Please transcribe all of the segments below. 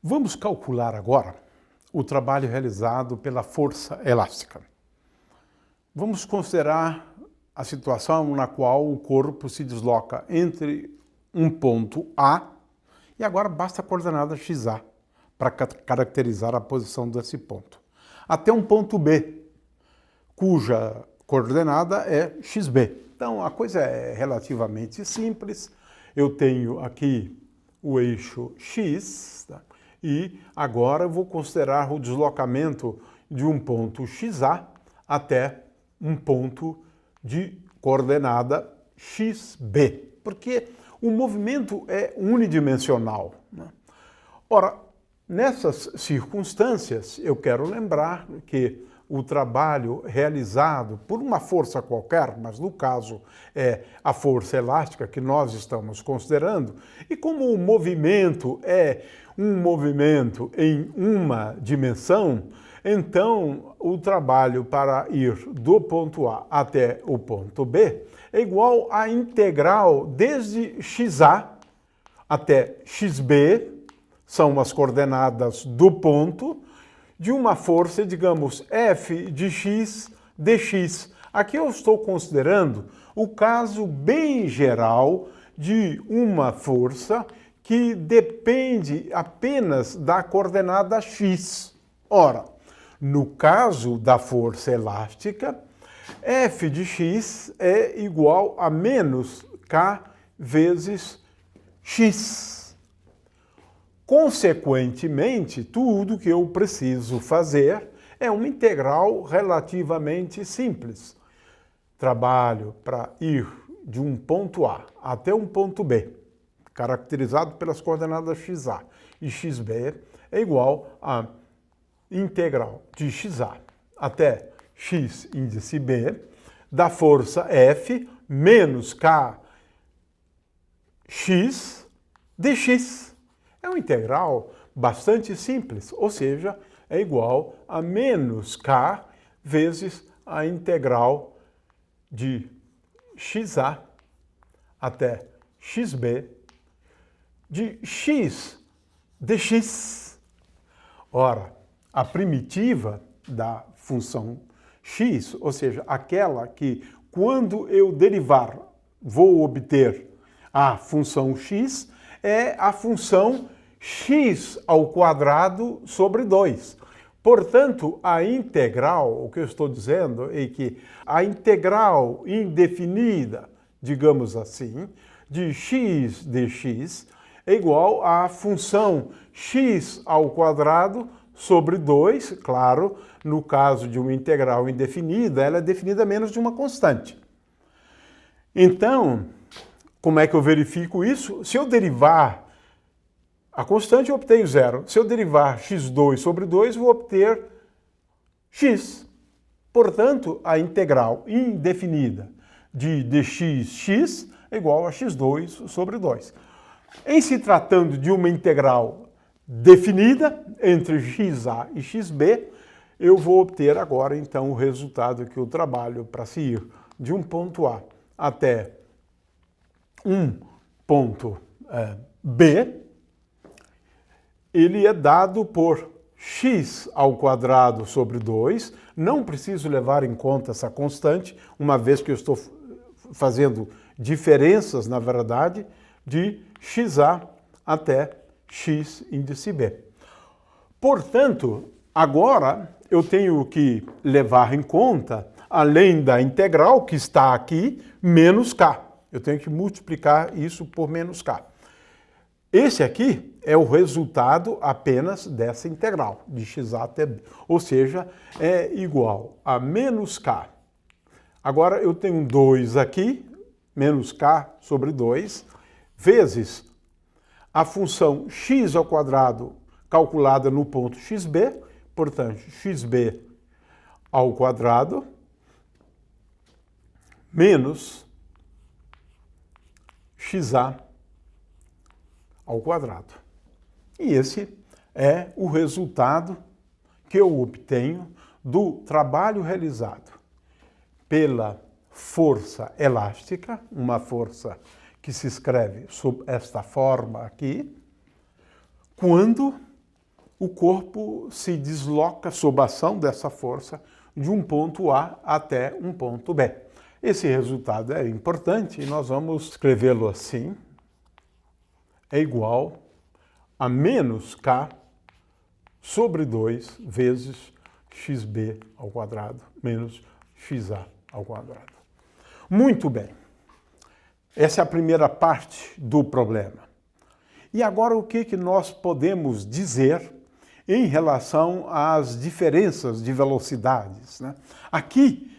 Vamos calcular agora o trabalho realizado pela força elástica. Vamos considerar a situação na qual o corpo se desloca entre um ponto A e agora basta a coordenada XA para caracterizar a posição desse ponto, até um ponto B, cuja coordenada é XB. Então a coisa é relativamente simples. Eu tenho aqui o eixo X, tá? E agora eu vou considerar o deslocamento de um ponto XA até um ponto de coordenada XB, porque o movimento é unidimensional, né? Ora, nessas circunstâncias, eu quero lembrar que o trabalho realizado por uma força qualquer, mas no caso é a força elástica que nós estamos considerando, e como o movimento é um movimento em uma dimensão, então o trabalho para ir do ponto A até o ponto B é igual à integral desde XA até XB, são as coordenadas do ponto, de uma força, digamos, f de x dx. Aqui eu estou considerando o caso bem geral de uma força que depende apenas da coordenada x. Ora, no caso da força elástica, f de x é igual a menos k vezes x. Consequentemente, tudo que eu preciso fazer é uma integral relativamente simples. Trabalho para ir de um ponto A até um ponto B, caracterizado pelas coordenadas XA e XB, é igual a integral de XA até x índice B da força F menos K x dx. É uma integral bastante simples, ou seja, é igual a menos K vezes a integral de XA até XB de x dx. Ora, a primitiva da função x, ou seja, aquela que quando eu derivar vou obter a função x, é a função x ao quadrado sobre 2. Portanto, a integral, o que eu estou dizendo é que a integral indefinida, digamos assim, de x dx é igual à função x ao quadrado sobre 2, claro, no caso de uma integral indefinida, ela é definida menos de uma constante. Então, como é que eu verifico isso? Se eu derivar a constante, eu obtenho zero. Se eu derivar x2 sobre 2, vou obter x. Portanto, a integral indefinida de dx é igual a x2 sobre 2. Em se tratando de uma integral definida entre xa e xb, eu vou obter agora, então, o resultado que eu trabalho para se ir de um ponto A até um ponto B, ele é dado por x ao quadrado sobre 2. Não preciso levar em conta essa constante, uma vez que eu estou fazendo diferenças, na verdade, de xa até x índice B. Portanto, agora eu tenho que levar em conta, além da integral que está aqui, menos k. Eu tenho que multiplicar isso por menos k. Esse aqui é o resultado apenas dessa integral, de xa até b. Ou seja, é igual a menos k. Agora eu tenho 2 aqui, menos k sobre 2, vezes a função x ao quadrado calculada no ponto xb, portanto, xb ao quadrado, menos xa ao quadrado. E esse é o resultado que eu obtenho do trabalho realizado pela força elástica, uma força que se escreve sob esta forma aqui, quando o corpo se desloca sob a ação dessa força de um ponto A até um ponto B. Esse resultado é importante e nós vamos escrevê-lo assim. É igual a menos K sobre 2 vezes xb ao quadrado menos xa ao quadrado. Muito bem. Essa é a primeira parte do problema. E agora o que nós podemos dizer em relação às diferenças de velocidades, né? Aqui,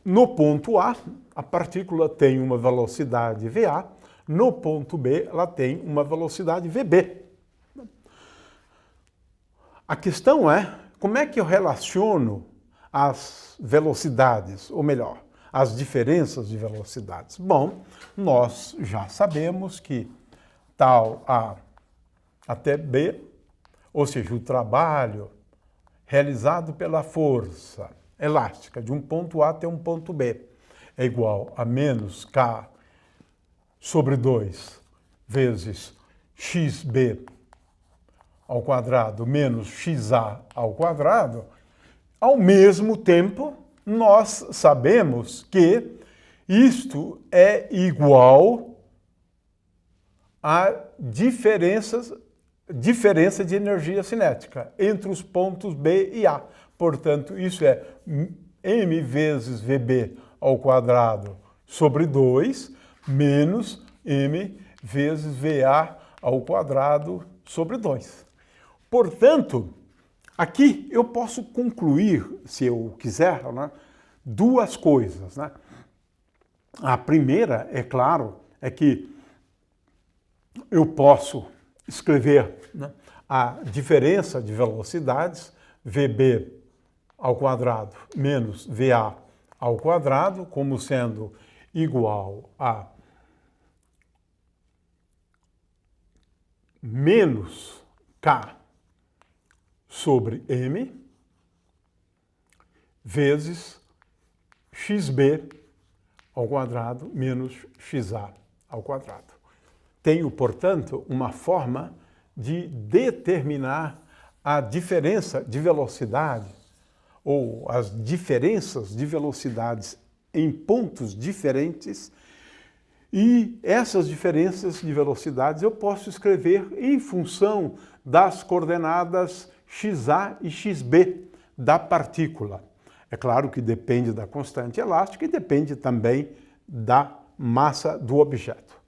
no ponto A, a partícula tem uma velocidade VA, no ponto B, ela tem uma velocidade VB. A questão é, como é que eu relaciono as velocidades, ou melhor, as diferenças de velocidades? Bom, nós já sabemos que tal A até B, ou seja, o trabalho realizado pela força elástica de um ponto A até um ponto B é igual a menos K sobre 2 vezes xb ao quadrado menos xa ao quadrado. Ao mesmo tempo, nós sabemos que isto é igual a diferença de energia cinética entre os pontos B e A. Portanto, isso é m vezes Vb ao quadrado sobre 2 menos m vezes Va ao quadrado sobre 2. Portanto, aqui eu posso concluir, se eu quiser, né, duas coisas, né? A primeira, é claro, é que eu posso escrever, né, a diferença de velocidades, Vb ao quadrado menos Va ao quadrado, como sendo igual a menos K sobre m vezes xb ao quadrado menos xa ao quadrado. Tenho, portanto, uma forma de determinar a diferença de velocidade ou as diferenças de velocidades em pontos diferentes, e essas diferenças de velocidades eu posso escrever em função das coordenadas xa e xb da partícula. É claro que depende da constante elástica e depende também da massa do objeto.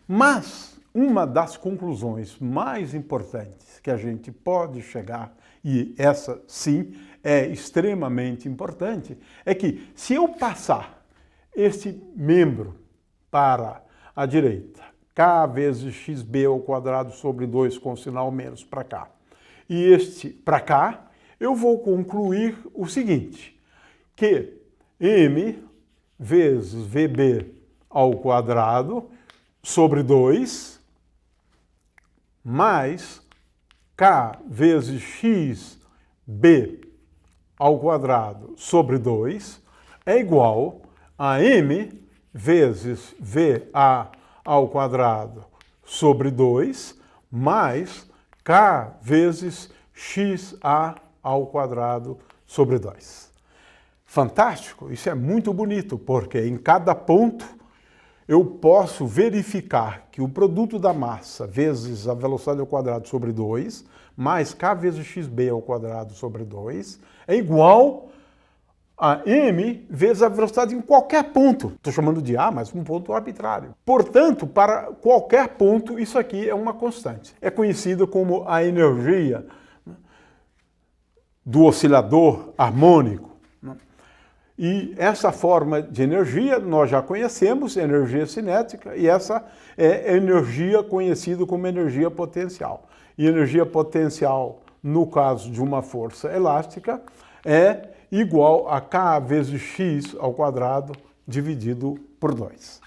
Mas uma das conclusões mais importantes que a gente pode chegar, e essa sim é extremamente importante, é que se eu passar esse membro para a direita, K vezes xb ao quadrado sobre 2 com sinal menos para cá, e este para cá, eu vou concluir o seguinte, que m vezes Vb ao quadrado sobre 2 mais K vezes xb ao quadrado sobre 2 é igual a m vezes Va ao quadrado sobre 2 mais K vezes xa ao quadrado sobre 2. Fantástico! Isso é muito bonito, porque em cada ponto eu posso verificar que o produto da massa vezes a velocidade ao quadrado sobre 2 mais K vezes xb ao quadrado sobre 2 é igual a m vezes a velocidade em qualquer ponto. Estou chamando de A, mas um ponto arbitrário. Portanto, para qualquer ponto, isso aqui é uma constante. É conhecido como a energia do oscilador harmônico. E essa forma de energia nós já conhecemos, energia cinética, e essa é a energia conhecida como energia potencial. E energia potencial, no caso de uma força elástica, é igual a K vezes x ao quadrado dividido por 2.